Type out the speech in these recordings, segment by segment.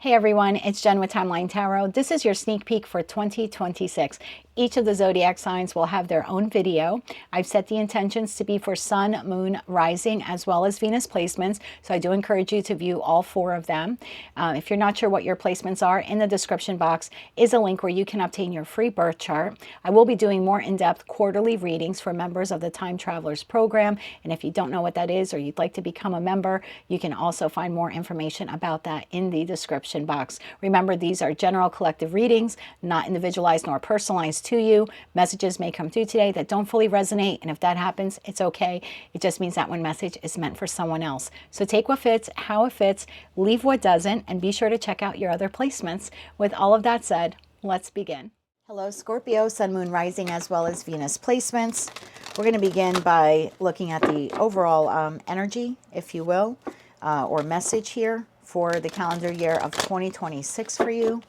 Hey everyone, it's Jen with Timeline Tarot. This is your sneak peek for 2026. Each of the zodiac signs will have their own video. I've set the intentions to be for Sun, Moon, Rising, as well as Venus placements. So I do encourage you to view all four of them. If you're not sure what your placements are, in the description box is a link where you can obtain your free birth chart. I will be doing more in-depth quarterly readings for members of the Time Travelers program. And if you don't know what that is or you'd like to become a member, you can also find more information about that in the description box. Remember, these are general collective readings, not individualized nor personalized to you. Messages may come through today that don't fully resonate, and if that happens, it's okay. It just means that one message is meant for someone else. So take what fits, how it fits, leave what doesn't, and be sure to check out your other placements. With all of that said, let's begin. Hello, Scorpio, Sun, Moon, Rising, as well as Venus placements. We're going to begin by looking at the overall energy, if you will, or message here for the calendar year of 2026 for you.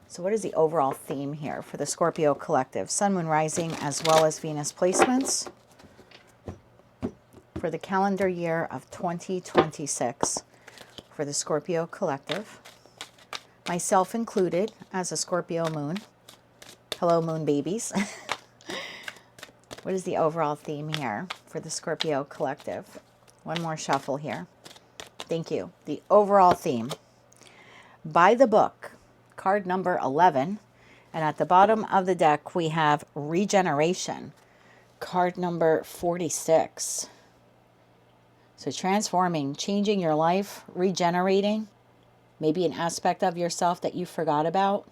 So what is the overall theme here for the Scorpio collective? Sun, Moon, Rising, as well as Venus placements for the calendar year of 2026 for the Scorpio collective. Myself included as a Scorpio moon. Hello, moon babies. What is the overall theme here for the Scorpio collective? One more shuffle here. Thank you. The overall theme. By the book, card number 11. And at the bottom of the deck, we have regeneration. Card number 46. So transforming, changing your life, regenerating. Maybe an aspect of yourself that you forgot about.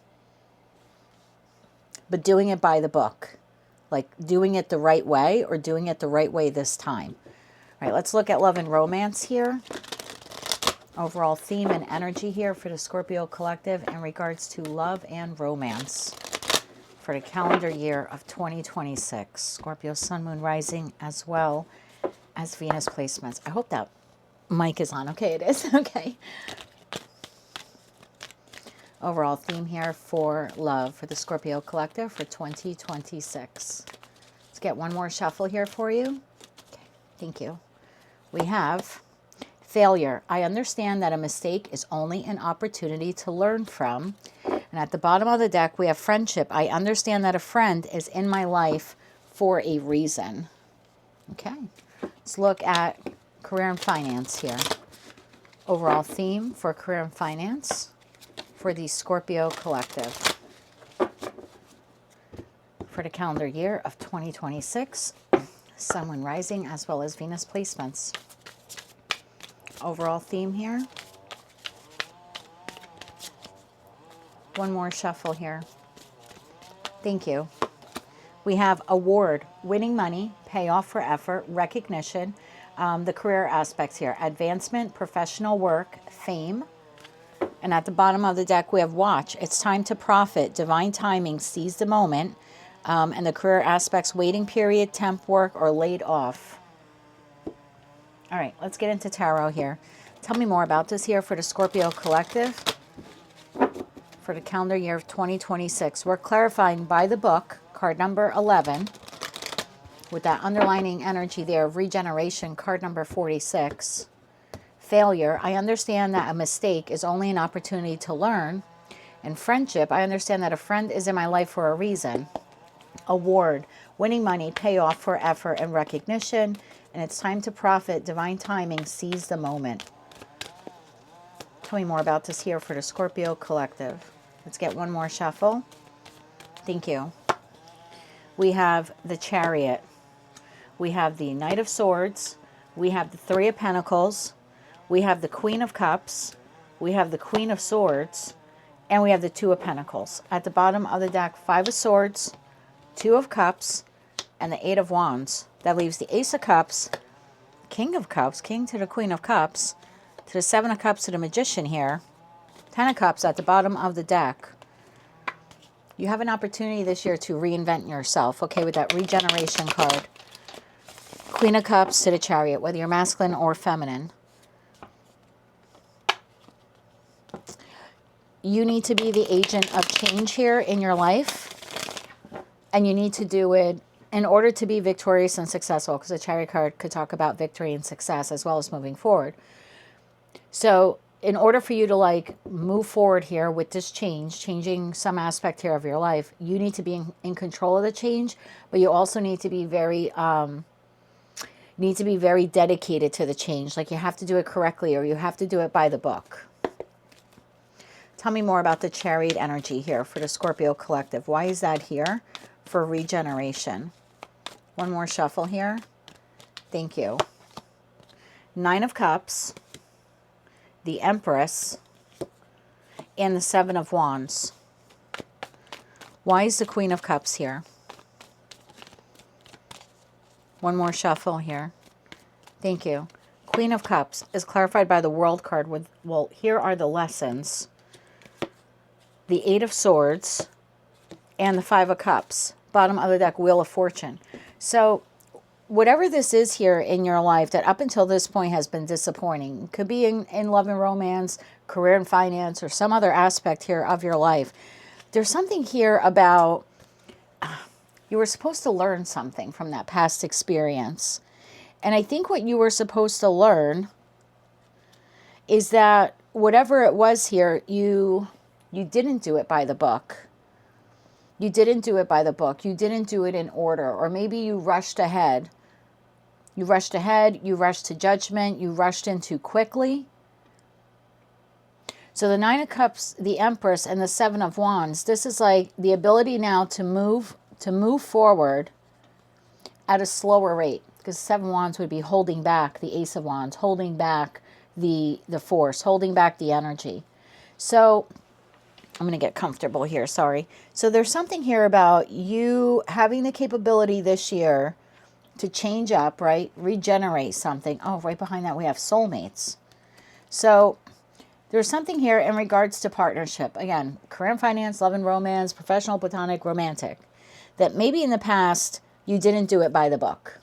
But doing it by the book. Like doing it the right way or doing it the right way this time. All right, let's look at love and romance here. Overall theme and energy here for the Scorpio collective in regards to love and romance for the calendar year of 2026. Scorpio, Sun, Moon, Rising, as well as Venus placements. I hope that mic is on. Okay, it is. Okay. Overall theme here for love for the Scorpio collective for 2026. Let's get one more shuffle here for you. Okay, thank you. We have failure. I understand that a mistake is only an opportunity to learn from. And at the bottom of the deck, we have friendship. I understand that a friend is in my life for a reason. Okay. Let's look at career and finance here. Overall theme for career and finance for the Scorpio collective for the calendar year of 2026. Sun, Moon, Rising, as well as Venus placements. Overall theme here. One more shuffle here. Thank you. We have award, winning money, payoff for effort, recognition, the career aspects here, advancement, professional work, fame. And at the bottom of the deck, we have watch. It's time to profit, divine timing, seize the moment, and the career aspects, waiting period, temp work, or laid off. All right, let's get into tarot here. Tell me more about this here for the Scorpio collective for the calendar year of 2026. We're clarifying by the book, card number 11, with that underlining energy there of regeneration, card number 46. Failure, I understand that a mistake is only an opportunity to learn. And friendship, I understand that a friend is in my life for a reason. Award, winning money, payoff for effort and recognition. And it's time to profit, divine timing, seize the moment. Tell me more about this here for the Scorpio collective. Let's get one more shuffle. Thank you. We have the Chariot. We have the Knight of Swords. We have the Three of Pentacles. We have the Queen of Cups. We have the Queen of Swords. And we have the Two of Pentacles. At the bottom of the deck, Five of Swords, Two of Cups, and the Eight of Wands. That leaves the Ace of Cups, King of Cups, King to the Queen of Cups, to the Seven of Cups to the Magician here, Ten of Cups at the bottom of the deck. You have an opportunity this year to reinvent yourself, okay, with that regeneration card. Queen of Cups to the Chariot, whether you're masculine or feminine. You need to be the agent of change here in your life, and you need to do it in order to be victorious and successful, because the Chariot card could talk about victory and success as well as moving forward. So in order for you to like move forward here with this change, changing some aspect here of your life, you need to be in control of the change, but you also need to be very dedicated to the change. Like you have to do it correctly, or you have to do it by the book. Tell me more about the Chariot energy here for the Scorpio collective. Why is that here? For regeneration. One more shuffle here. Thank you. Nine of Cups, the Empress, and the Seven of Wands. Why is the Queen of Cups here? One more shuffle here. Thank you. Queen of Cups is clarified by the World card with, well, here are the lessons. The Eight of Swords and the Five of Cups. Bottom of the deck, Wheel of Fortune. So whatever this is here in your life that up until this point has been disappointing, could be in love and romance, career and finance, or some other aspect here of your life. There's something here about you were supposed to learn something from that past experience. And I think what you were supposed to learn is that whatever it was here, you didn't do it by the book. You didn't do it by the book. You didn't do it in order. Or maybe you rushed ahead. You rushed ahead. You rushed to judgment. You rushed in too quickly. So the Nine of Cups, the Empress, and the Seven of Wands, this is like the ability now to move forward at a slower rate. Because Seven of Wands would be holding back the Ace of Wands, holding back the force, holding back the energy. So I'm going to get comfortable here, sorry. So there's something here about you having the capability this year to change up, right? Regenerate something. Oh, right behind that we have soulmates. So there's something here in regards to partnership. Again, career and finance, love and romance, professional, platonic, romantic. That maybe in the past you didn't do it by the book.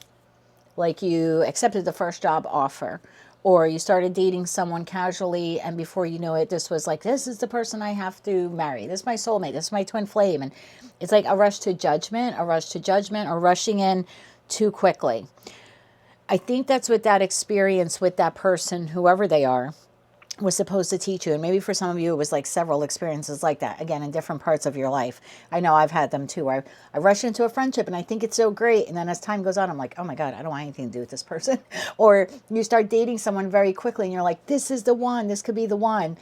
Like you accepted the first job offer. Or you started dating someone casually, and before you know it, this was like, this is the person I have to marry. This is my soulmate. This is my twin flame. And it's like a rush to judgment, or rushing in too quickly. I think that's what that experience with that person, whoever they are, was supposed to teach you. And maybe for some of you, it was like several experiences like that, again, in different parts of your life. I know I've had them too. I rush into a friendship and I think it's so great. And then as time goes on, I'm like, oh my God, I don't want anything to do with this person. Or you start dating someone very quickly and you're like, this is the one, this could be the one.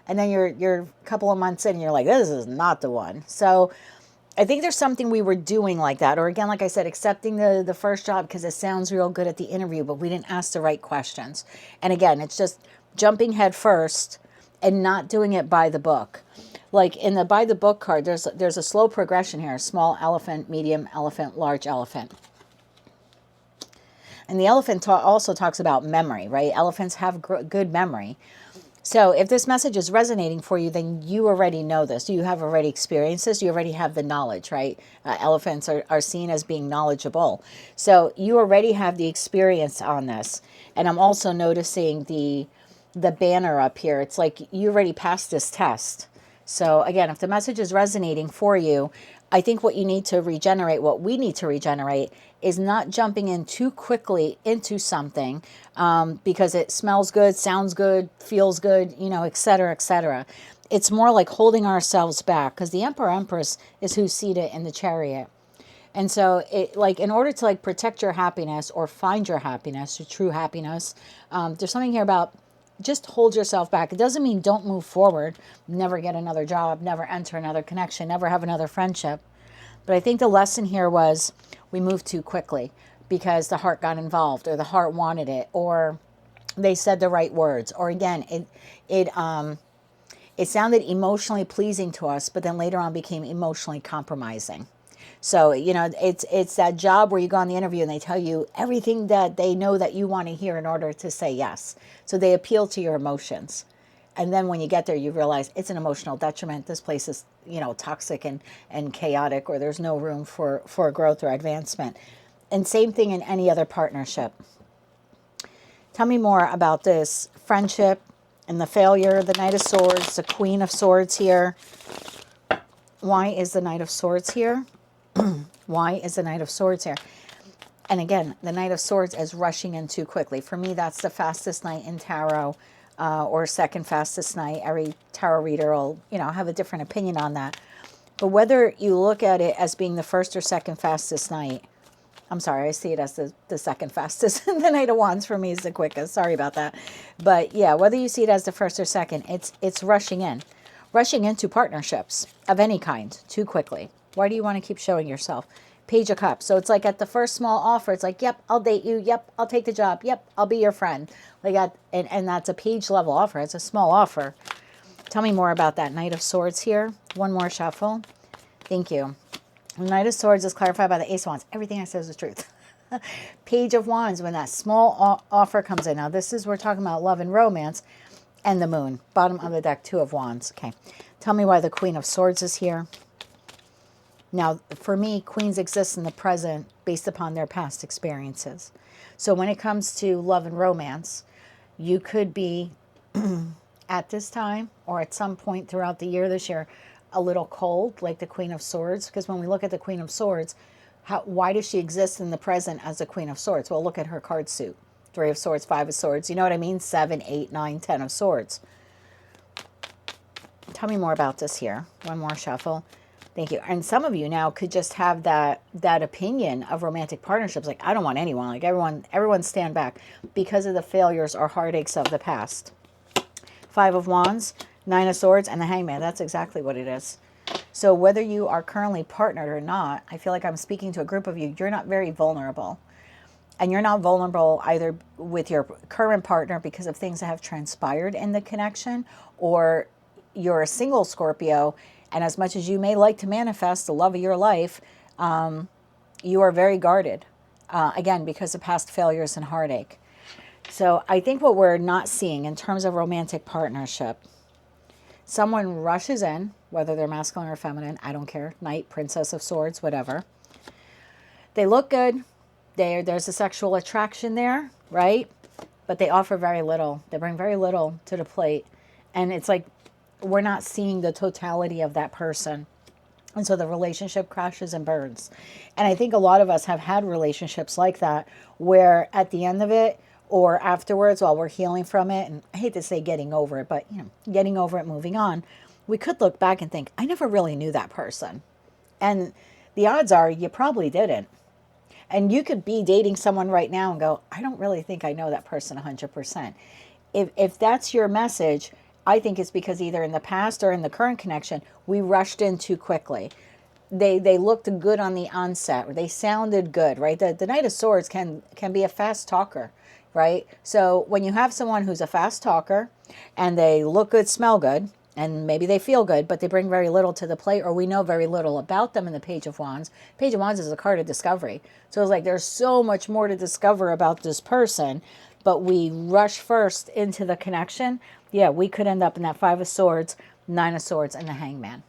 And then you're a couple of months in and you're like, this is not the one. So I think there's something we were doing like that. Or again, like I said, accepting the first job because it sounds real good at the interview, but we didn't ask the right questions. And again, it's just jumping head first and not doing it by the book. Like in the by the book card, there's a slow progression here. Small elephant, medium elephant, large elephant. And the elephant also talks about memory, right? Elephants have good memory. So if this message is resonating for you, then you already know this. You have already experienced this. You already have the knowledge, right? Elephants are seen as being knowledgeable. So you already have the experience on this. And I'm also noticing the banner up here. It's like you already passed this test. So again, if the message is resonating for you, I think what you need to regenerate, what we need to regenerate, is not jumping in too quickly into something because it smells good, sounds good, feels good, you know, et cetera, et cetera. It's more like holding ourselves back because the Emperor Empress is who's seated in the Chariot. And so it, like, in order to like protect your happiness or find your happiness, your true happiness, there's something here about just hold yourself back. It doesn't mean don't move forward, never get another job, never enter another connection, never have another friendship. But I think the lesson here was we moved too quickly because the heart got involved or the heart wanted it or they said the right words. Or again, it sounded emotionally pleasing to us, but then later on became emotionally compromising. So, you know, it's that job where you go on the interview and they tell you everything that they know that you want to hear in order to say yes. So they appeal to your emotions. And then when you get there, you realize it's an emotional detriment. This place is, you know, toxic and chaotic, or there's no room for growth or advancement. And same thing in any other partnership. Tell me more about this friendship and the failure, the Knight of Swords, the Queen of Swords here. Why is the Knight of Swords here? Why is the Knight of Swords here? And again, the Knight of Swords is rushing in too quickly. For me, that's the fastest knight in tarot. or second fastest night. Every tarot reader will, have a different opinion on that. But whether you look at it as being the first or second fastest night, I'm sorry, I see it as the second fastest. The Knight of Wands for me is the quickest. Sorry about that. But yeah, whether you see it as the first or second, it's rushing into partnerships of any kind too quickly. Why do you want to keep showing yourself? Page of Cups. So it's like at the first small offer, it's like, yep, I'll date you. Yep, I'll take the job. Yep, I'll be your friend. And that's a page level offer. It's a small offer. Tell me more about that. Knight of Swords here. One more shuffle. Thank you. Knight of Swords is clarified by the Ace of Wands. Everything I say is the truth. Page of Wands, when that small offer comes in. Now, we're talking about love and romance, and the Moon. Bottom of the deck, Two of Wands. Okay. Tell me why the Queen of Swords is here. Now, for me, queens exist in the present based upon their past experiences. So when it comes to love and romance, you could be at this time or at some point throughout the year this year a little cold, like the Queen of Swords, because when we look at the Queen of Swords, why does she exist in the present as the Queen of Swords? Well, look at her card suit. Three of Swords, Five of Swords, you know what I mean? 7, 8, 9, 10 of Swords. Tell me more about this here. One more shuffle. Thank you. And some of you now could just have that opinion of romantic partnerships. Like, I don't want anyone. Like, everyone stand back because of the failures or heartaches of the past. Five of Wands, Nine of Swords, and the Hangman. That's exactly what it is. So whether you are currently partnered or not, I feel like I'm speaking to a group of you. You're not very vulnerable. And you're not vulnerable either with your current partner because of things that have transpired in the connection, or you're a single Scorpio, and as much as you may like to manifest the love of your life, you are very guarded, again, because of past failures and heartache. So I think what we're not seeing in terms of romantic partnership, someone rushes in, whether they're masculine or feminine, I don't care, Knight, Princess of Swords, whatever. They look good. There's a sexual attraction there, right? But they offer very little. They bring very little to the plate. And it's like we're not seeing the totality of that person. And so the relationship crashes and burns. And I think a lot of us have had relationships like that where at the end of it or afterwards while we're healing from it, and I hate to say getting over it, but getting over it, moving on, we could look back and think, I never really knew that person. And the odds are you probably didn't. And you could be dating someone right now and go, I don't really think I know that person 100%. If that's your message, I think it's because either in the past or in the current connection, we rushed in too quickly. They looked good on the onset, or they sounded good, right? The Knight of Swords can be a fast talker, right? So when you have someone who's a fast talker and they look good, smell good, and maybe they feel good, but they bring very little to the plate, or we know very little about them in the Page of Wands. Page of Wands is a card of discovery. So it's like there's so much more to discover about this person, but we rush first into the connection. Yeah, we could end up in that Five of Swords, Nine of Swords, and the Hangman.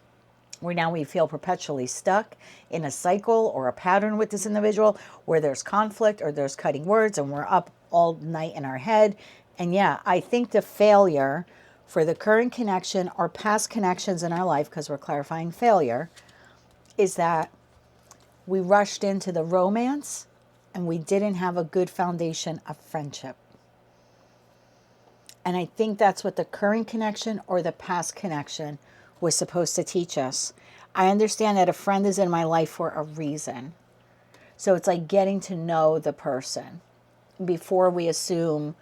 Where now we feel perpetually stuck in a cycle or a pattern with this individual where there's conflict or there's cutting words and we're up all night in our head. And yeah, I think the failure for the current connection or past connections in our life, because we're clarifying failure, is that we rushed into the romance and we didn't have a good foundation of friendship. And I think that's what the current connection or the past connection was supposed to teach us. I understand that a friend is in my life for a reason. So it's like getting to know the person before we assume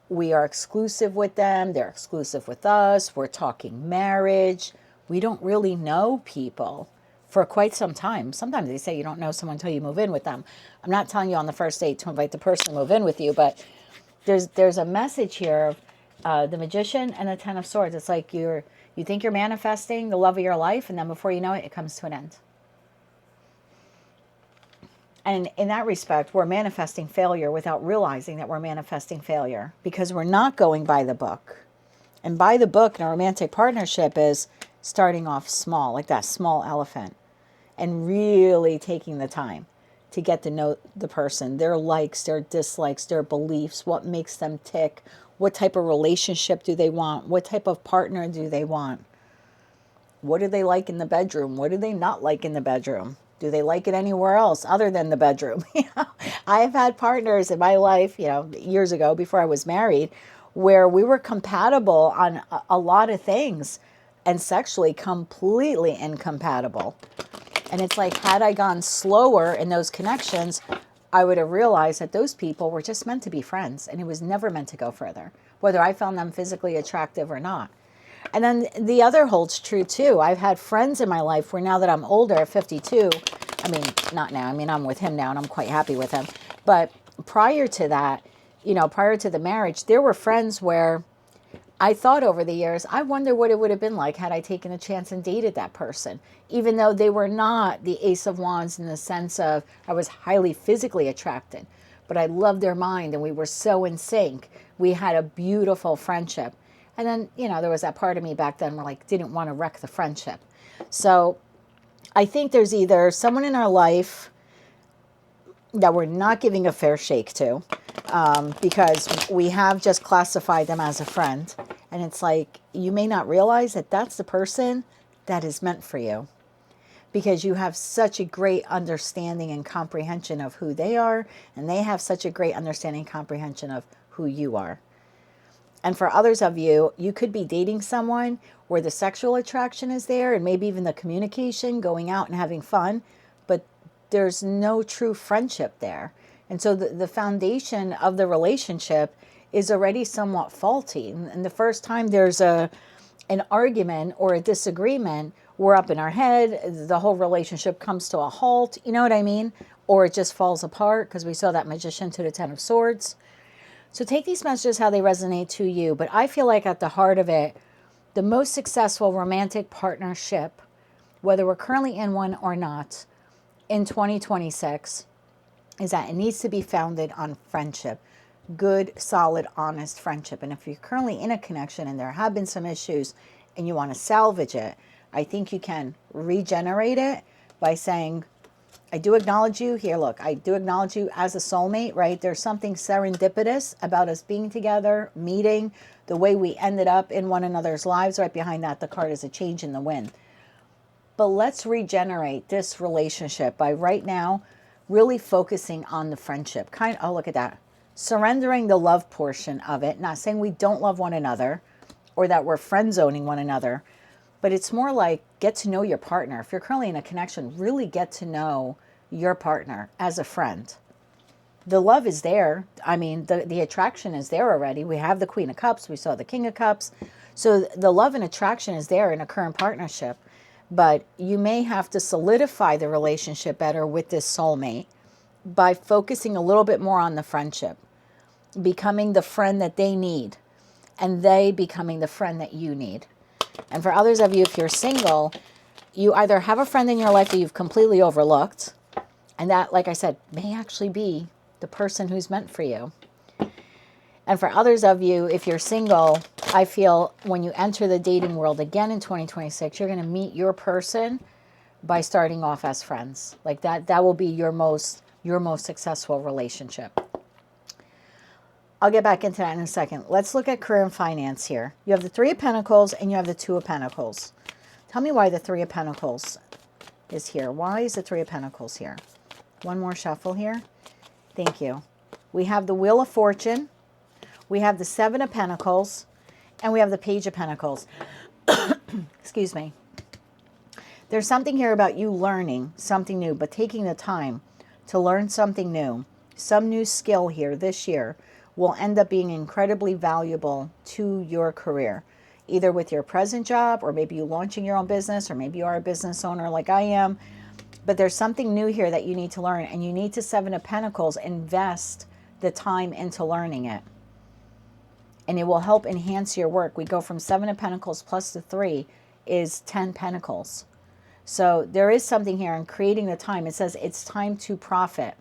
we are exclusive with them, they're exclusive with us, we're talking marriage. We don't really know people for quite some time. Sometimes they say you don't know someone until you move in with them. I'm not telling you on the first date to invite the person to move in with you, but there's a message here of the Magician and the Ten of Swords. It's like you think you're manifesting the love of your life, and then before you know it, it comes to an end. And in that respect, we're manifesting failure without realizing that we're manifesting failure because we're not going by the book. And by the book in a romantic partnership is starting off small, like that small elephant, and really taking the time to get to know the person, their likes, their dislikes, their beliefs, what makes them tick, what type of relationship do they want, what type of partner do they want, what do they like in the bedroom, what do they not like in the bedroom. Do they like it anywhere else other than the bedroom? I've had partners in my life, years ago before I was married, where we were compatible on a lot of things and sexually completely incompatible. And it's like, had I gone slower in those connections, I would have realized that those people were just meant to be friends and it was never meant to go further, whether I found them physically attractive or not. And then the other holds true too. I've had friends in my life where now that I'm older at 52, I mean, not now, I mean, I'm with him now and I'm quite happy with him. But prior to that, you know, prior to the marriage, there were friends where I thought over the years, I wonder what it would have been like had I taken a chance and dated that person, even though they were not the Ace of Wands in the sense of I was highly physically attracted, but I loved their mind and we were so in sync. We had a beautiful friendship. And then, you know, there was that part of me back then where like didn't want to wreck the friendship. So I think there's either someone in our life that we're not giving a fair shake to, because we have just classified them as a friend. And it's like, you may not realize that that's the person that is meant for you, because you have such a great understanding and comprehension of who they are, and they have such a great understanding and comprehension of who you are. And for others of you, you could be dating someone where the sexual attraction is there and maybe even the communication, going out and having fun, but there's no true friendship there. And so the foundation of the relationship is already somewhat faulty. And the first time there's an argument or a disagreement, we're up in our head, the whole relationship comes to a halt, you know what I mean? Or it just falls apart, because we saw that magician to the 10 of Swords. So take these messages how they resonate to you. But I feel like at the heart of it, the most successful romantic partnership, whether we're currently in one or not, in 2026, is that it needs to be founded on friendship. Good, solid, honest friendship. And if you're currently in a connection and there have been some issues and you want to salvage it, I think you can regenerate it by saying, I do acknowledge you here. Look, I do acknowledge you as a soulmate, right? There's something serendipitous about us being together, meeting, the way we ended up in one another's lives. Right behind that, the card is a change in the wind. But let's regenerate this relationship by right now really focusing on the friendship. Oh, look at that. Surrendering the love portion of it. Not saying we don't love one another or that we're friend zoning one another, but it's more like get to know your partner. If you're currently in a connection, really get to know your partner as a friend. The love is there. I mean, the attraction is there already. We have the Queen of Cups. We saw the King of Cups. So the love and attraction is there in a current partnership. But you may have to solidify the relationship better with this soulmate by focusing a little bit more on the friendship, becoming the friend that they need, and they becoming the friend that you need. And for others of you, if you're single, you either have a friend in your life that you've completely overlooked, and that, like I said, may actually be the person who's meant for you. And for others of you, if you're single, I feel when you enter the dating world again in 2026, you're going to meet your person by starting off as friends. Like that will be your most successful relationship. I'll get back into that in a second. Let's look at career and finance here. You have the Three of Pentacles and you have the Two of Pentacles. Tell me why the Three of Pentacles is here. Why is the Three of Pentacles here? One more shuffle here. Thank you. We have the Wheel of Fortune. We have the Seven of Pentacles. And we have the Page of Pentacles. Excuse me. There's something here about you learning something new, but taking the time to learn something new. Some new skill here this year will end up being incredibly valuable to your career, either with your present job, or maybe you launching your own business, or maybe you are a business owner like I am. But there's something new here that you need to learn, and you need to, Seven of Pentacles, invest the time into learning it. And it will help enhance your work. We go from Seven of Pentacles plus the 3 is 10 Pentacles. So there is something here in creating the time. It says it's time to profit.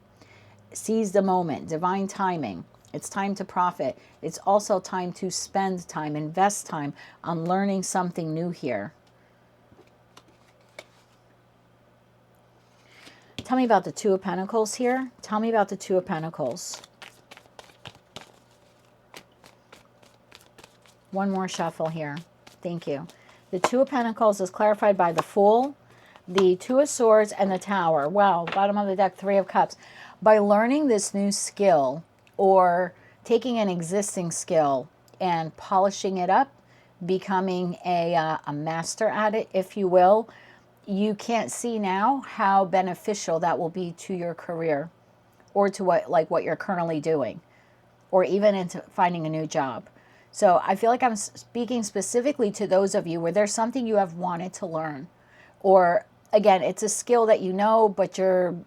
Seize the moment, divine timing. It's time to profit. It's also time to spend time, invest time on learning something new here. Tell me about the Two of Pentacles here. Tell me about the Two of Pentacles. One more shuffle here. Thank you. The Two of Pentacles is clarified by the Fool, the Two of Swords, and the Tower. Wow, bottom of the deck, Three of Cups. By learning this new skill or taking an existing skill, and polishing it up, becoming a master at it, if you will. You can't see now how beneficial that will be to your career or to what you're currently doing, or even into finding a new job. So I feel like I'm speaking specifically to those of you where there's something you have wanted to learn, or again, it's a skill that you know, but you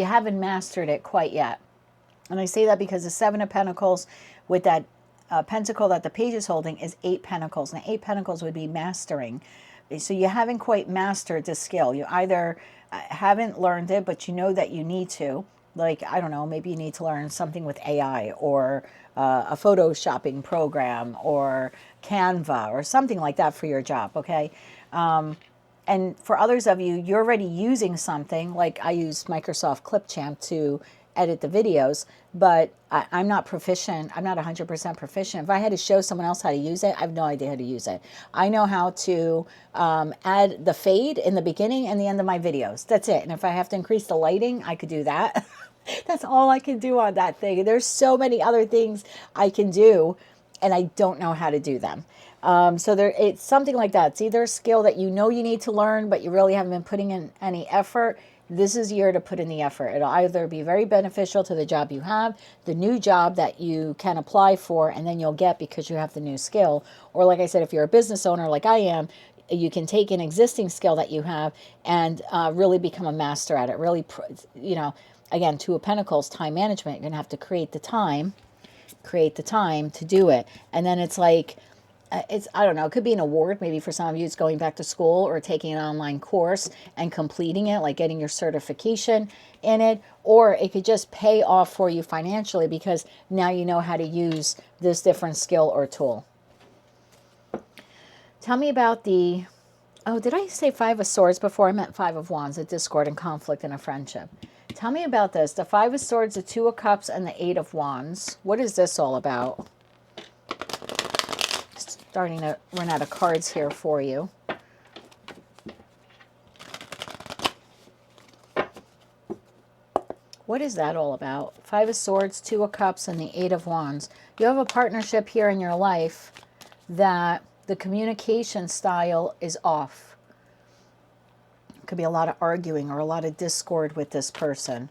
haven't mastered it quite yet. And I say that because the Seven of Pentacles with that pentacle that the page is holding is 8 pentacles. And 8 pentacles would be mastering. So you haven't quite mastered the skill. You either haven't learned it, but you know that you need to. Like, I don't know, maybe you need to learn something with AI, or a photoshopping program, or Canva, or something like that for your job, okay? And for others of you, you're already using something, like I use Microsoft Clipchamp to edit the videos, but I'm not proficient. I'm not 100% proficient. If I had to show someone else how to use it, I have no idea how to use it. I know how to add the fade in the beginning and the end of my videos. That's it. And if I have to increase the lighting, I could do that. That's all I can do on that thing. There's so many other things I can do, and I don't know how to do them. So it's something like that. It's either a skill that you know you need to learn, but you really haven't been putting in any effort. This is your year to put in the effort. It'll either be very beneficial to the job you have, the new job that you can apply for, and then you'll get because you have the new skill. Or like I said, if you're a business owner like I am, you can take an existing skill that you have and really become a master at it. Really, again, Two of Pentacles, time management. You're going to have to create the time to do it. And then it's like, I don't know, it could be an award. Maybe for some of you, it's going back to school or taking an online course and completing it, like getting your certification in it. Or it could just pay off for you financially because now you know how to use this different skill or tool. Tell me about did I say 5 of Swords before? I meant 5 of Wands, a discord and conflict in a friendship. Tell me about this. The 5 of Swords, the 2 of Cups, and the 8 of Wands. What is this all about? Starting to run out of cards here for you. What is that all about? 5 of Swords, 2 of Cups, and the 8 of Wands. You have a partnership here in your life that the communication style is off. It could be a lot of arguing or a lot of discord with this person.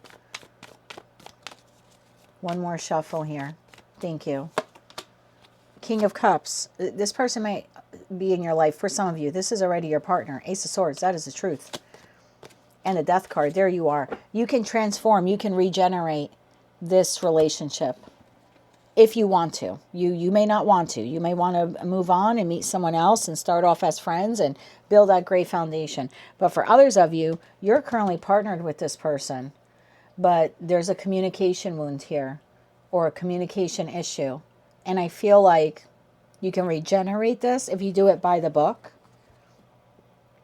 One more shuffle here. Thank you. King of Cups. This person might be in your life for some of you. This is already your partner. Ace of Swords. That is the truth. And a Death card. There you are. You can transform. You can regenerate this relationship if you want to. You may not want to. You may want to move on and meet someone else and start off as friends and build that great foundation. But for others of you, you're currently partnered with this person, but there's a communication wound here or a communication issue. And I feel like you can regenerate this if you do it by the book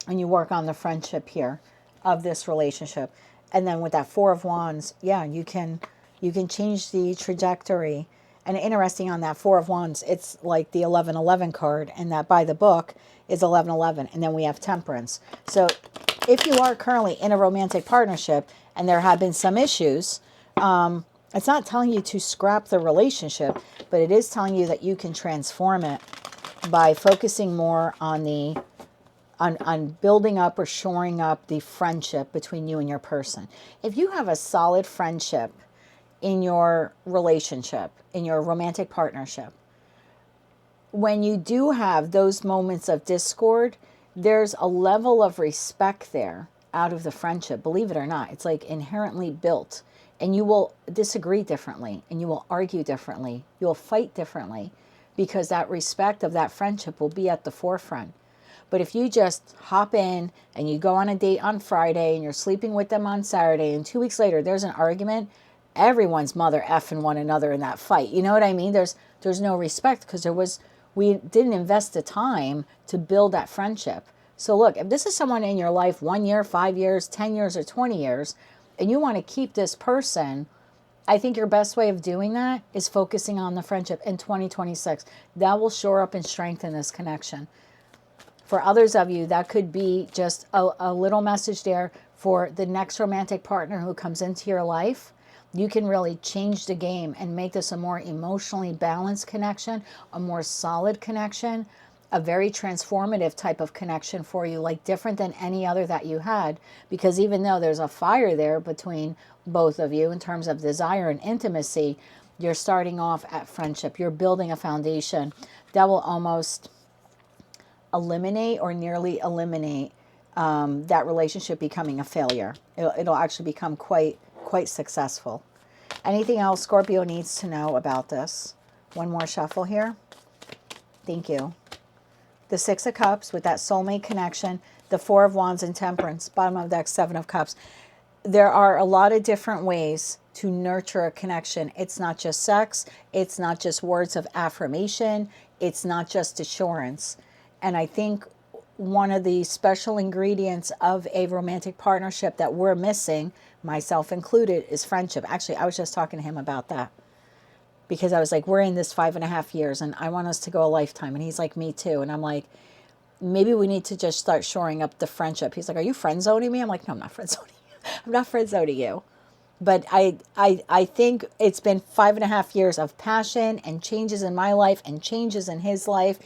and you work on the friendship here of this relationship. And then with that 4 of Wands, yeah, you can change the trajectory. And interesting on that 4 of Wands, it's like the 1111 card, and that by the book is 1111. And then we have Temperance. So if you are currently in a romantic partnership and there have been some issues, it's not telling you to scrap the relationship, but it is telling you that you can transform it by focusing more on on building up or shoring up the friendship between you and your person. If you have a solid friendship in your relationship, in your romantic partnership, when you do have those moments of discord, there's a level of respect there out of the friendship. Believe it or not, it's like inherently built. And you will disagree differently, and you will argue differently. You'll fight differently because that respect of that friendship will be at the forefront. But if you just hop in and you go on a date on Friday and you're sleeping with them on Saturday and 2 weeks later there's an argument, everyone's mother effing one another in that fight. You know what I mean? There's no respect because we didn't invest the time to build that friendship. So look, if this is someone in your life 1 year, 5 years, 10 years, or 20 years, and you want to keep this person, I think your best way of doing that is focusing on the friendship in 2026. That will shore up and strengthen this connection. For others of you, that could be just a little message there for the next romantic partner who comes into your life, You can really change the game and make this a more emotionally balanced connection, a more solid connection, a very transformative type of connection for you, like different than any other that you had. Because even though there's a fire there between both of you in terms of desire and intimacy, you're starting off at friendship. You're building a foundation that will almost eliminate or nearly eliminate that relationship becoming a failure. It'll actually become quite successful. Anything else Scorpio needs to know about this? One more shuffle here. Thank you. The Six of Cups with that soulmate connection, the Four of Wands and Temperance, bottom of deck, Seven of Cups. There are a lot of different ways to nurture a connection. It's not just sex. It's not just words of affirmation. It's not just assurance. And I think one of the special ingredients of a romantic partnership that we're missing, myself included, is friendship. Actually, I was just talking to him about that. Because I was like, we're in this 5.5 years and I want us to go a lifetime. And he's like, me too. And I'm like, maybe we need to just start shoring up the friendship. He's like, are you friend zoning me? I'm like, no, I'm not friend zoning you. I'm not friend zoning you. But I think it's been 5.5 years of passion and changes in my life and changes in his life.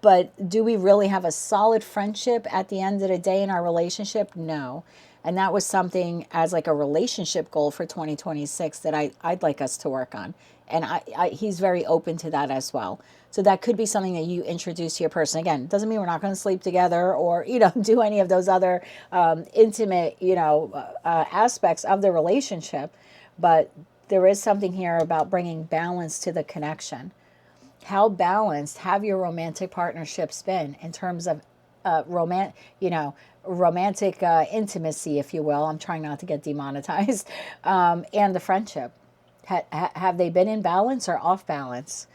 But do we really have a solid friendship at the end of the day in our relationship? No. And that was something as like a relationship goal for 2026 that I'd like us to work on. And he's very open to that as well. So that could be something that you introduce to your person. Again, doesn't mean we're not going to sleep together or, do any of those other intimate, aspects of the relationship. But there is something here about bringing balance to the connection. How balanced have your romantic partnerships been in terms of romantic intimacy, if you will? I'm trying not to get demonetized. And the friendship. Have they been in balance or off balance?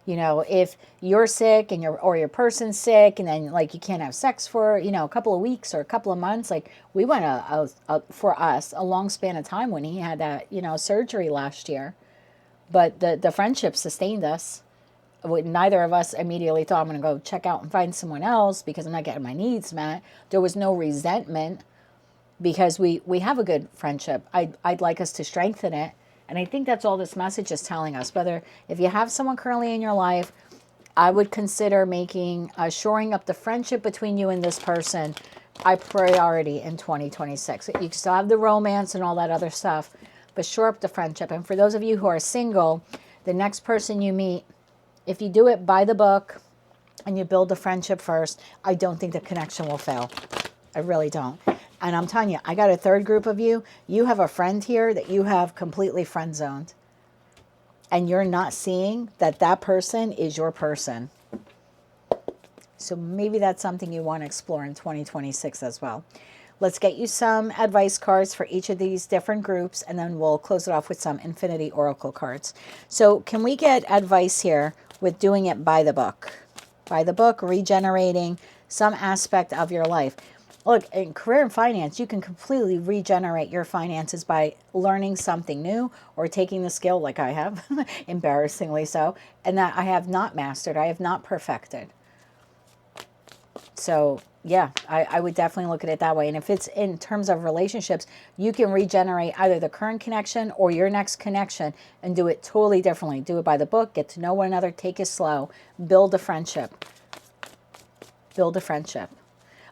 If you're sick and your person's sick and then like you can't have sex for, a couple of weeks or a couple of months, like we went for us a long span of time when he had that, surgery last year. But the friendship sustained us. Neither of us immediately thought, I'm going to go check out and find someone else because I'm not getting my needs met. There was no resentment because we have a good friendship. I'd like us to strengthen it. And I think that's all this message is telling us. If you have someone currently in your life, I would consider making shoring up the friendship between you and this person a priority in 2026. You can still have the romance and all that other stuff, but shore up the friendship. And for those of you who are single, the next person you meet, if you do it by the book and you build the friendship first, I don't think the connection will fail. I really don't. And I'm telling you, I got a third group of you. You have a friend here that you have completely friend zoned. And you're not seeing that person is your person. So maybe that's something you want to explore in 2026 as well. Let's get you some advice cards for each of these different groups, and then we'll close it off with some Infinity Oracle cards. So can we get advice here with doing it by the book? By the book, regenerating some aspect of your life. Look, in career and finance, you can completely regenerate your finances by learning something new or taking the skill like I have, embarrassingly so, and that I have not mastered, I have not perfected. So yeah, I would definitely look at it that way. And if it's in terms of relationships, you can regenerate either the current connection or your next connection and do it totally differently. Do it by the book, get to know one another, take it slow, build a friendship. Build a friendship.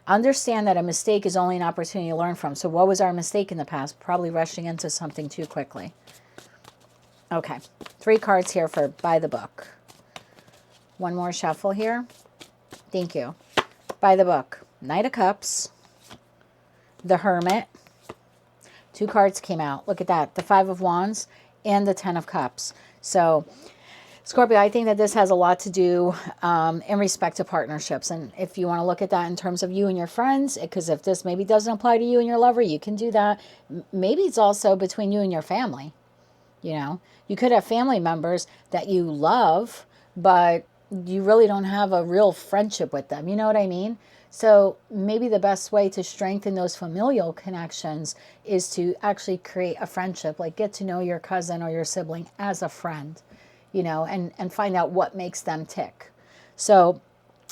Understand that a mistake is only an opportunity to learn from. So what was our mistake in the past? Probably rushing into something too quickly. Okay, 3 cards here for by the book. One more shuffle here. Thank you. By the book. Knight of Cups. The Hermit. 2 cards came out. Look at that. The 5 of Wands and the 10 of Cups. So Scorpio, I think that this has a lot to do in respect to partnerships. And if you want to look at that in terms of you and your friends, because if this maybe doesn't apply to you and your lover, you can do that. Maybe it's also between you and your family. You could have family members that you love, but you really don't have a real friendship with them. You know what I mean? So maybe the best way to strengthen those familial connections is to actually create a friendship, like get to know your cousin or your sibling as a friend. And find out what makes them tick. So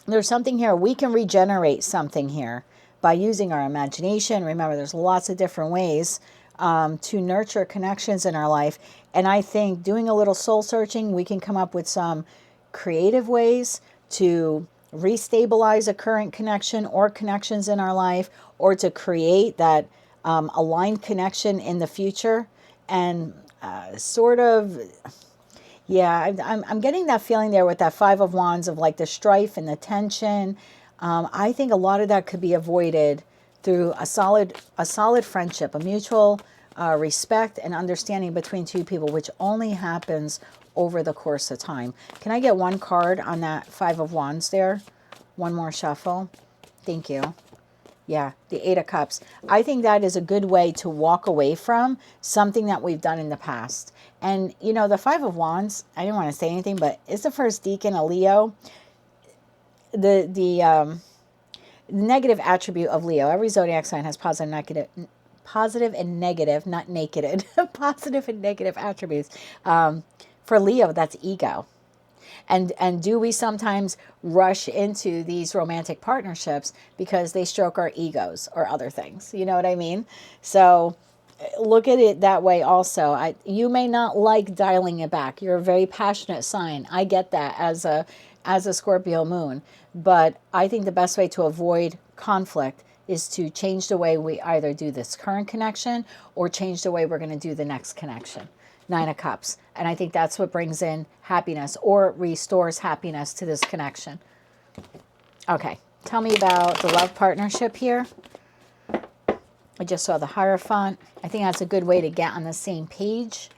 there's something here. We can regenerate something here by using our imagination. Remember, there's lots of different ways. to nurture connections in our life. And I think doing a little soul searching, we can come up with some creative ways to restabilize a current connection or connections in our life, or to create that aligned connection in the future. And sort of, yeah, I'm getting that feeling there with that Five of Wands of like the strife and the tension. I think a lot of that could be avoided through a solid friendship, a mutual respect and understanding between two people, which only happens over the course of time. Can I get one card on that Five of Wands there? One more shuffle. Thank you. Yeah, the Eight of Cups. I think that is a good way to walk away from something that we've done in the past. And, you know, the Five of Wands, I didn't want to say anything, but it's the first decan, a Leo. The negative attribute of Leo. Every zodiac sign has positive and negative, not naked, positive and negative attributes. For Leo, that's ego. And do we sometimes rush into these romantic partnerships because they stroke our egos or other things? You know what I mean? So look at it that way also. You may not like dialing it back. You're a very passionate sign. I get that as a Scorpio moon. But I think the best way to avoid conflict is to change the way we either do this current connection or change the way we're going to do the next connection. Nine of Cups. And I think that's what brings in happiness or restores happiness to this connection. Okay. Tell me about the love partnership here. I just saw the Hierophant. I think that's a good way to get on the same page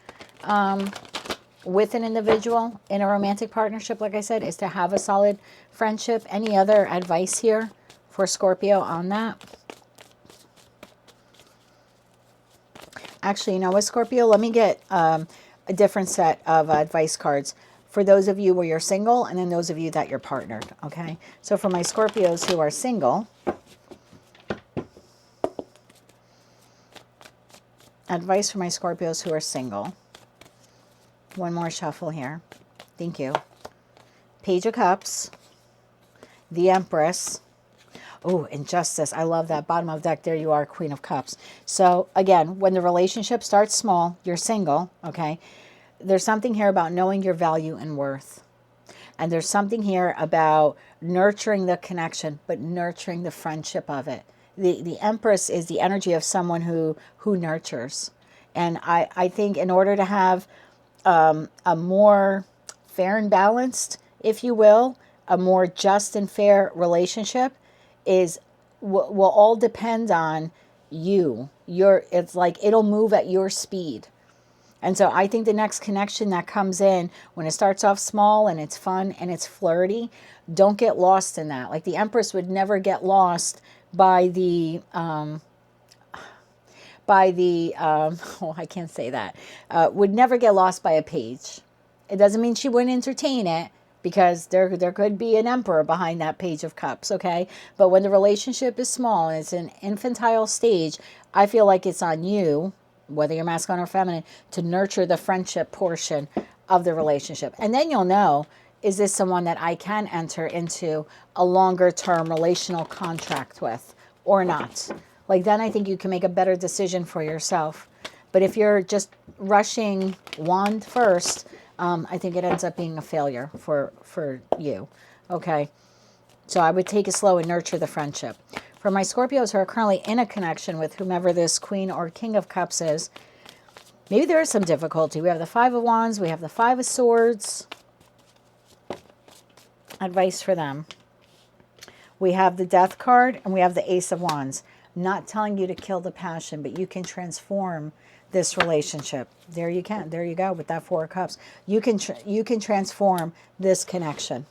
with an individual in a romantic partnership, like I said, is to have a solid friendship. Any other advice here for Scorpio on that? Actually, you know what, Scorpio? Let me get a different set of advice cards for those of you where you're single and then those of you that you're partnered, okay? So for my Scorpios who are single, advice for my Scorpios who are single. One more shuffle here. Thank you. Page of Cups, the Empress. Oh, Injustice. I love that. Bottom of deck, there you are, Queen of Cups. So again, when the relationship starts small, you're single, okay? There's something here about knowing your value and worth. And there's something here about nurturing the connection, but nurturing the friendship of it. The Empress is the energy of someone who nurtures. And I think in order to have a more fair and balanced, if you will, a more just and fair relationship will all depend on you. It's like it'll move at your speed. And so I think the next connection that comes in, when it starts off small and it's fun and it's flirty, don't get lost in that. Like the Empress would never get lost by the oh, I can't say that, would never get lost by a page. It doesn't mean she wouldn't entertain it, because there could be an emperor behind that Page of Cups, okay? But when the relationship is small and it's an infantile stage, I feel like it's on you, whether you're masculine or feminine, to nurture the friendship portion of the relationship. And then you'll know, is this someone that I can enter into a longer term relational contract with or not? Like then I think you can make a better decision for yourself. But if you're just rushing wand first, I think it ends up being a failure for you. Okay. So I would take it slow and nurture the friendship. For my Scorpios who are currently in a connection with whomever this Queen or King of Cups is, maybe there is some difficulty. We have the Five of Wands. We have the Five of Swords. Advice for them. We have the Death card and we have the Ace of Wands. Not telling you to kill the passion, but you can transform this relationship. There you can. There you go with that Four of Cups. You can transform this connection.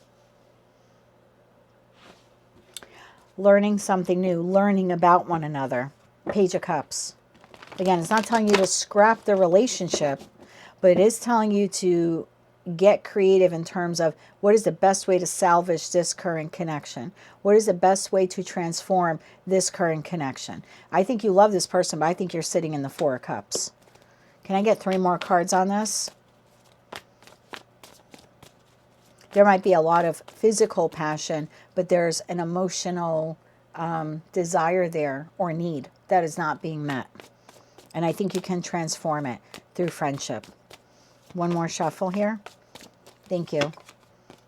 Learning something new, learning about one another. Page of Cups. Again, it's not telling you to scrap the relationship, but it is telling you to get creative in terms of what is the best way to salvage this current connection. What is the best way to transform this current connection? I think you love this person, but I think you're sitting in the Four of Cups. Can I get 3 more cards on this? There might be a lot of physical passion, but there's an emotional desire there or need that is not being met. And I think you can transform it through friendship. One more shuffle here. Thank you.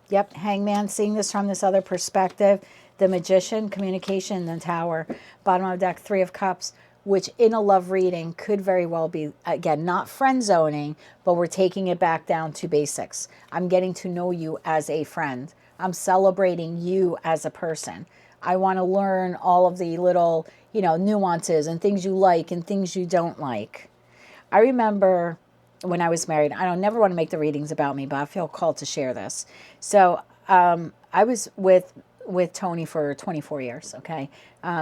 Yep, Hangman, seeing this from this other perspective. The Magician, communication, the Tower. Bottom of the deck, Three of Cups, which in a love reading could very well be, again, not friend zoning, but we're taking it back down to basics. I'm getting to know you as a friend. I'm celebrating you as a person. I want to learn all of the little, nuances and things you like and things you don't like. I remember when I was married, I don't never want to make the readings about me, but I feel called to share this. So I was with Tony for 24 years, okay?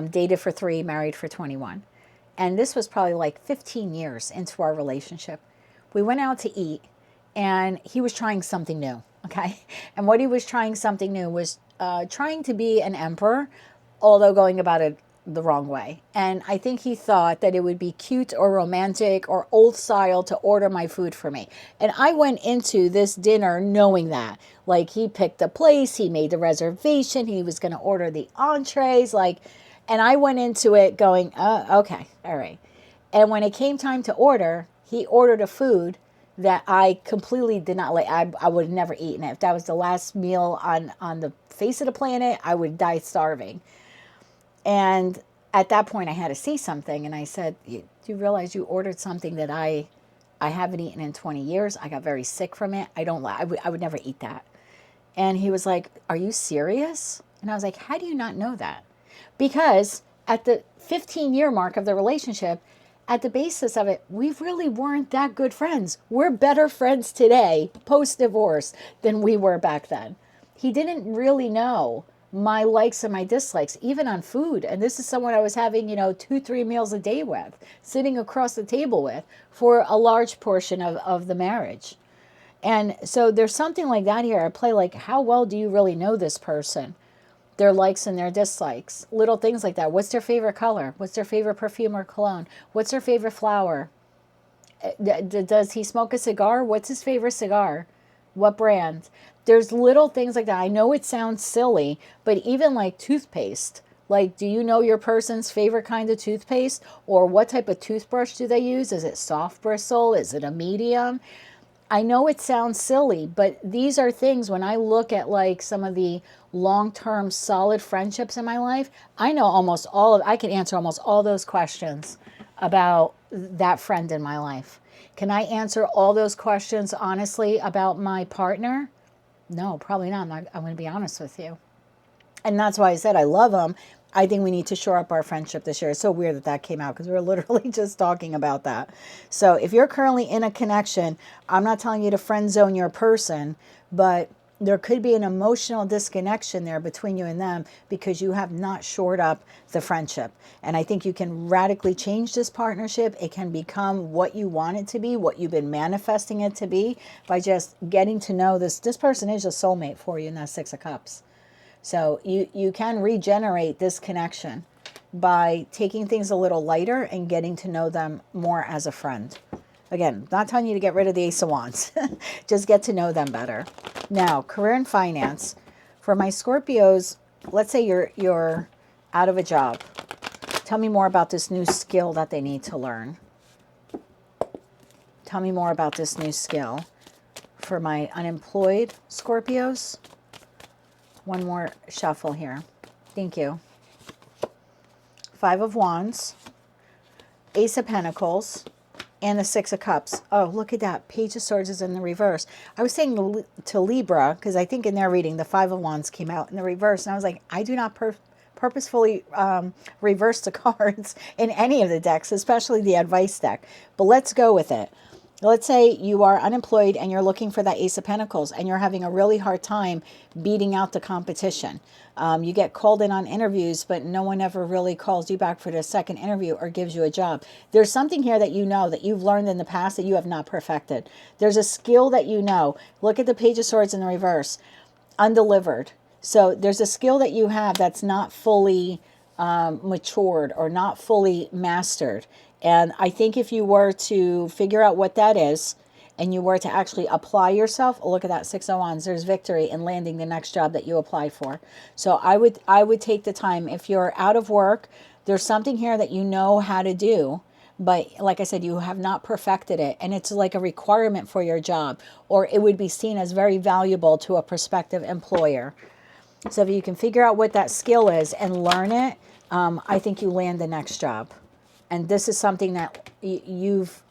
Dated for 3, married for 21. And this was probably like 15 years into our relationship. We went out to eat, and he was trying something new, okay? And what he was trying something new was trying to be an emperor, although going about it the wrong way. And I think he thought that it would be cute or romantic or old style to order my food for me. And I went into this dinner knowing that. Like, he picked a place, he made the reservation, he was going to order the entrees, and I went into it going, okay, all right. And when it came time to order, he ordered a food that I completely did not like. I would have never eaten it. If that was the last meal on the face of the planet, I would die starving. And at that point, I had to see something. And I said, do you realize you ordered something that I haven't eaten in 20 years? I got very sick from it. I would never eat that. And he was like, are you serious? And I was like, how do you not know that? Because at the 15-year mark of the relationship, at the basis of it, we really weren't that good friends. We're better friends today, post-divorce, than we were back then. He didn't really know my likes and my dislikes, even on food. And this is someone I was having, 2-3 meals a day with, sitting across the table with for a large portion of the marriage. And so there's something like that here. I play like, how well do you really know this person? Their likes and their dislikes. Little things like that. What's their favorite color? What's their favorite perfume or cologne? What's their favorite flower? Does he smoke a cigar? What's his favorite cigar? What brand? There's little things like that. I know it sounds silly, but even like toothpaste. Like, do you know your person's favorite kind of toothpaste? Or what type of toothbrush do they use? Is it soft bristle? Is it a medium? I know it sounds silly, but these are things when I look at like some of the long-term solid friendships in my life, I can answer almost all those questions about that friend in my life. Can I answer all those questions honestly about my partner? No, probably not. I'm going to be honest with you. And that's why I said I love him. I think we need to shore up our friendship this year. It's so weird that came out because we were literally just talking about that. So if you're currently in a connection, I'm not telling you to friend zone your person, but there could be an emotional disconnection there between you and them because you have not shored up the friendship. And I think you can radically change this partnership. It can become what you want it to be, what you've been manifesting it to be, by just getting to know this. This person is a soulmate for you in that Six of Cups. So you can regenerate this connection by taking things a little lighter and getting to know them more as a friend. Again, not telling you to get rid of the Ace of Wands. Just get to know them better. Now, career and finance. For my Scorpios, let's say you're out of a job. Tell me more about this new skill that they need to learn. Tell me more about this new skill. For my unemployed Scorpios, one more shuffle here. Thank you. Five of Wands, Ace of Pentacles, and the Six of Cups. Oh, look at that. Page of Swords is in the reverse. I was saying to Libra, because I think in their reading, the Five of Wands came out in the reverse. And I was like, I do not purposefully reverse the cards in any of the decks, especially the advice deck. But let's go with it. Let's say you are unemployed and you're looking for that Ace of Pentacles and you're having a really hard time beating out the competition. You get called in on interviews, but no one ever really calls you back for the second interview or gives you a job. There's something here that you know that you've learned in the past that you have not perfected. There's a skill that you know. Look at the Page of Swords in the reverse. Undelivered. So there's a skill that you have that's not fully matured or not fully mastered. And I think if you were to figure out what that is and you were to actually apply yourself, look at that Six of Wands, there's victory in landing the next job that you apply for. So I would take the time. If you're out of work, there's something here that you know how to do, but like I said, you have not perfected it, and it's like a requirement for your job, or it would be seen as very valuable to a prospective employer. So if you can figure out what that skill is and learn it, I think you land the next job. And this is something that you've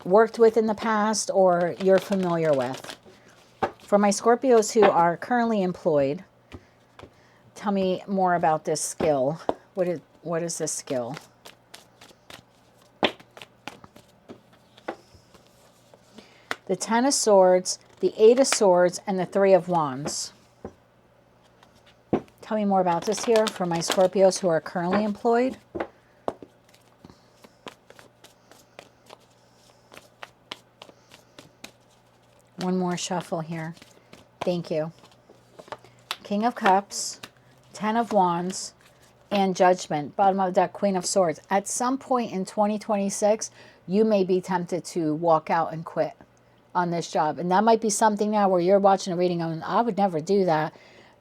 worked with in the past or you're familiar with. For my Scorpios who are currently employed, tell me more about this skill. What is this skill? The Ten of Swords, the Eight of Swords, and the Three of Wands. Tell me more about this here for my Scorpios who are currently employed. One more shuffle here. Thank you. King of Cups, Ten of Wands, and Judgment. Bottom of the deck, Queen of Swords. At some point in 2026, you may be tempted to walk out and quit on this job. And that might be something now where you're watching a reading and I would never do that.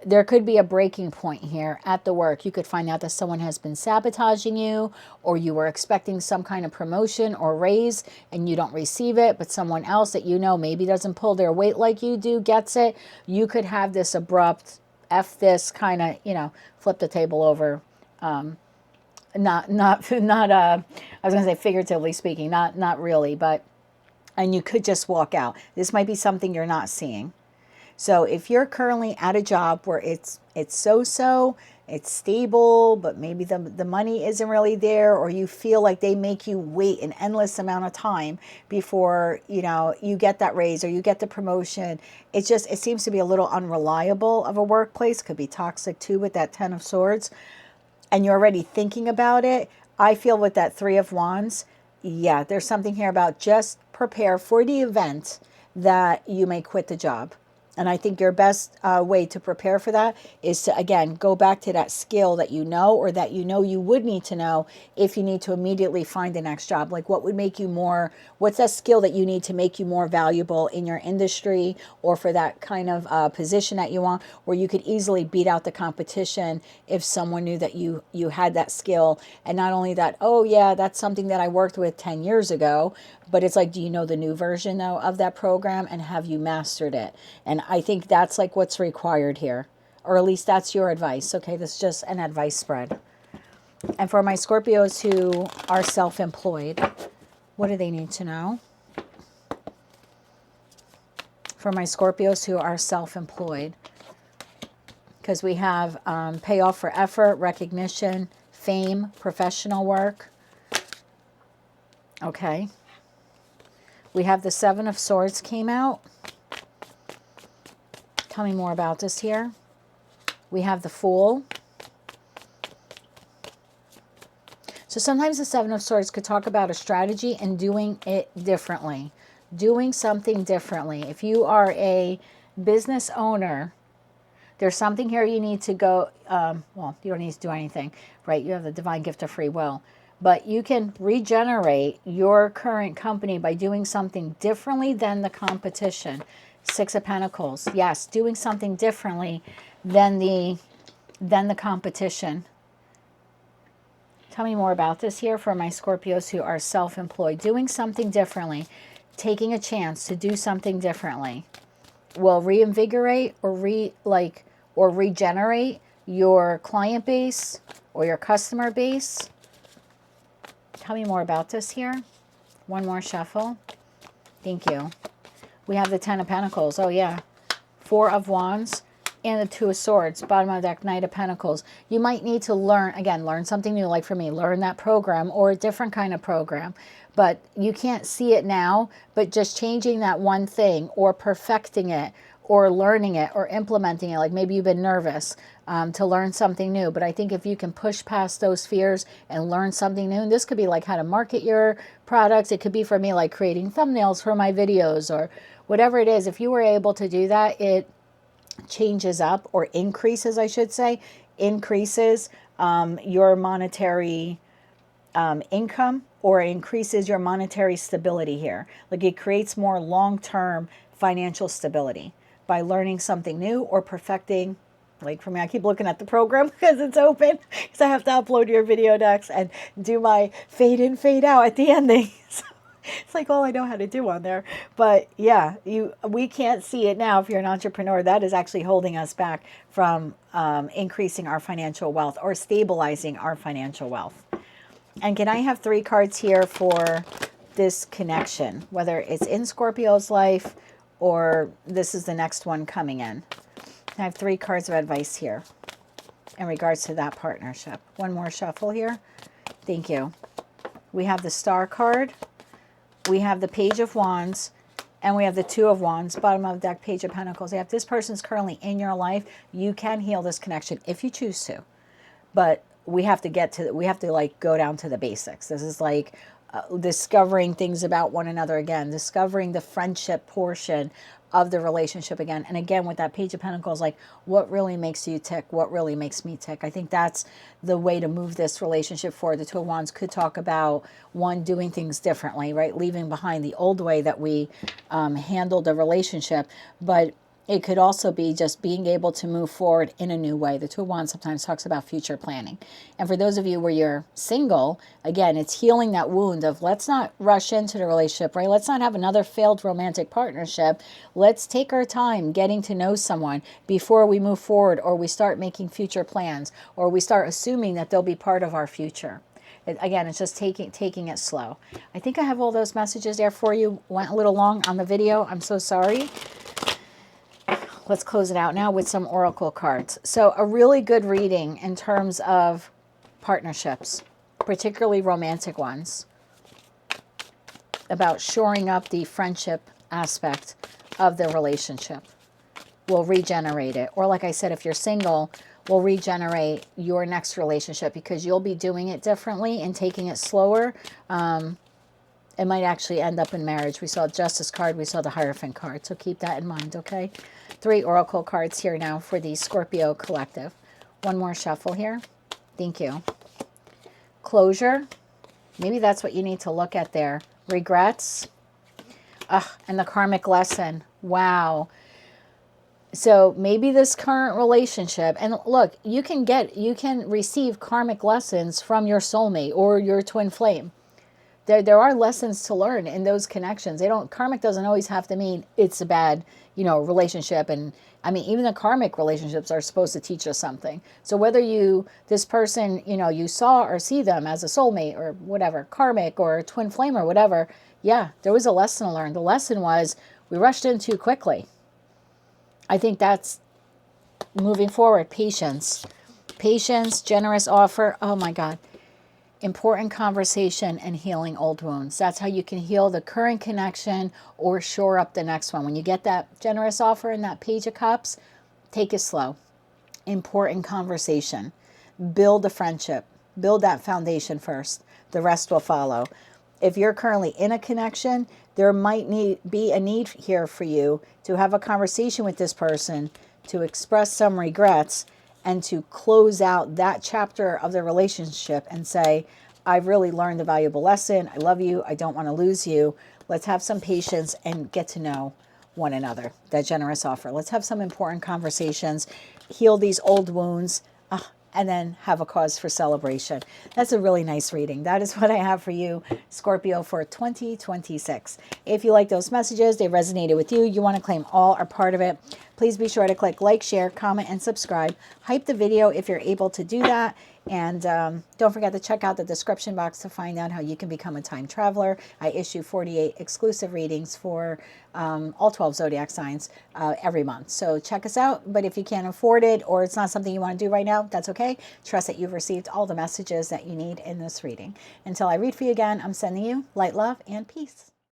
There could be a breaking point here at the work. You could find out that someone has been sabotaging you, or you were expecting some kind of promotion or raise and you don't receive it, but someone else that you know maybe doesn't pull their weight like you do gets it. You could have this abrupt F this kind of, you know, flip the table over. I was going to say figuratively speaking, not really, but, and you could just walk out. This might be something you're not seeing. So if you're currently at a job where it's so-so, it's stable, but maybe the money isn't really there, or you feel like they make you wait an endless amount of time before, you know, you get that raise or you get the promotion. It seems to be a little unreliable of a workplace. Could be toxic too with that Ten of Swords. And you're already thinking about it. I feel with that Three of Wands, yeah, there's something here about just prepare for the event that you may quit the job. And I think your best way to prepare for that is to, again, go back to that skill that you know, or that you know you would need to know if you need to immediately find the next job. Like what would make you more, what's that skill that you need to make you more valuable in your industry or for that kind of position that you want, where you could easily beat out the competition if someone knew that you had that skill. And not only that, oh yeah, that's something that I worked with 10 years ago, but it's like, do you know the new version though of that program, and have you mastered it? And I think that's like what's required here, or at least that's your advice. Okay, this is just an advice spread. And for my Scorpios who are self-employed, what do they need to know? For my Scorpios who are self-employed, because we have payoff for effort, recognition, fame, professional work. Okay. We have the Seven of Swords came out. Tell me more about this here. We have the Fool. So sometimes the Seven of Swords could talk about a strategy and doing it differently. Doing something differently. If you are a business owner, there's something here you need to go, well, you don't need to do anything, right? You have the divine gift of free will. But you can regenerate your current company by doing something differently than the competition. Six of Pentacles. Yes, doing something differently than the competition. Tell me more about this here for my Scorpios who are self-employed. Doing something differently, taking a chance to do something differently will reinvigorate or regenerate your client base or your customer base. Tell me more about this here. One more shuffle. Thank you. We have the Ten of Pentacles. Oh, yeah. Four of Wands and the Two of Swords. Bottom of the deck, Knight of Pentacles. You might need to learn something new. Like for me, learn that program or a different kind of program. But you can't see it now. But just changing that one thing or perfecting it or learning it or implementing it. Like maybe you've been nervous to learn something new. But I think if you can push past those fears and learn something new, and this could be like how to market your products. It could be for me like creating thumbnails for my videos or whatever it is. If you were able to do that, it changes up or increases, I should say, increases your monetary income, or increases your monetary stability here. Like it creates more long-term financial stability by learning something new or perfecting Like for me, I keep looking at the program because it's open, because I have to upload your video decks and do my fade in, fade out at the ending. So it's like all I know how to do on there. But yeah, we can't see it now if you're an entrepreneur. That is actually holding us back from increasing our financial wealth or stabilizing our financial wealth. And can I have 3 cards here for this connection, whether it's in Scorpio's life or this is the next one coming in? I have 3 cards of advice here in regards to that partnership. One more shuffle here. Thank you. We have the Star card. We have the Page of Wands. And we have the Two of Wands, bottom of the deck, Page of Pentacles. If this person's currently in your life, you can heal this connection if you choose to. But we have to like go down to the basics. This is like discovering things about one another again, discovering the friendship portion of the relationship again. And again, with that Page of Pentacles, like what really makes you tick? What really makes me tick? I think that's the way to move this relationship forward. The Two of Wands could talk about one, doing things differently, right? Leaving behind the old way that we handled the relationship. But it could also be just being able to move forward in a new way. The Two of Wands sometimes talks about future planning. And for those of you where you're single, again, it's healing that wound of let's not rush into the relationship, right? Let's not have another failed romantic partnership. Let's take our time getting to know someone before we move forward, or we start making future plans, or we start assuming that they'll be part of our future. Again, it's just taking it slow. I think I have all those messages there for you. Went a little long on the video. I'm so sorry. Let's close it out now with some oracle cards. So a really good reading in terms of partnerships, particularly romantic ones, about shoring up the friendship aspect of the relationship. Will regenerate it. Or like I said, if you're single, will regenerate your next relationship because you'll be doing it differently and taking it slower. It might actually end up in marriage. We saw Justice card. We saw the Hierophant card. So keep that in mind, okay? 3 oracle cards here now for the Scorpio collective. One more shuffle here. Thank you. Closure. Maybe that's what you need to look at there. Regrets. And the karmic lesson. Wow. So maybe this current relationship, and look, you can receive karmic lessons from your soulmate or your twin flame. There are lessons to learn in those connections. Karmic doesn't always have to mean it's a bad, relationship. And I mean, even the karmic relationships are supposed to teach us something. So whether this person, you saw or see them as a soulmate or whatever, karmic or twin flame or whatever, yeah, there was a lesson to learn. The lesson was we rushed in too quickly. I think that's moving forward. Patience, generous offer. Oh my God. Important conversation and healing old wounds. That's how you can heal the current connection or shore up the next one. When you get that generous offer and that Page of Cups, take it slow. Important conversation. Build a friendship. Build that foundation first. The rest will follow. If you're currently in a connection, there might be a need here for you to have a conversation with this person, to express some regrets, and to close out that chapter of the relationship and say, I've really learned a valuable lesson. I love you. I don't want to lose you. Let's have some patience and get to know one another. That generous offer. Let's have some important conversations, heal these old wounds, and then have a cause for celebration. That's a really nice reading. That is what I have for you, Scorpio, for 2026. If you like those messages, they resonated with you, you want to claim all or part of it, please be sure to click like, share, comment, and subscribe. Hype the video if you're able to do that. And don't forget to check out the description box to find out how you can become a time traveler. I issue 48 exclusive readings for all 12 zodiac signs every month. So check us out. But if you can't afford it or it's not something you want to do right now, that's okay. Trust that you've received all the messages that you need in this reading. Until I read for you again, I'm sending you light, love, and peace.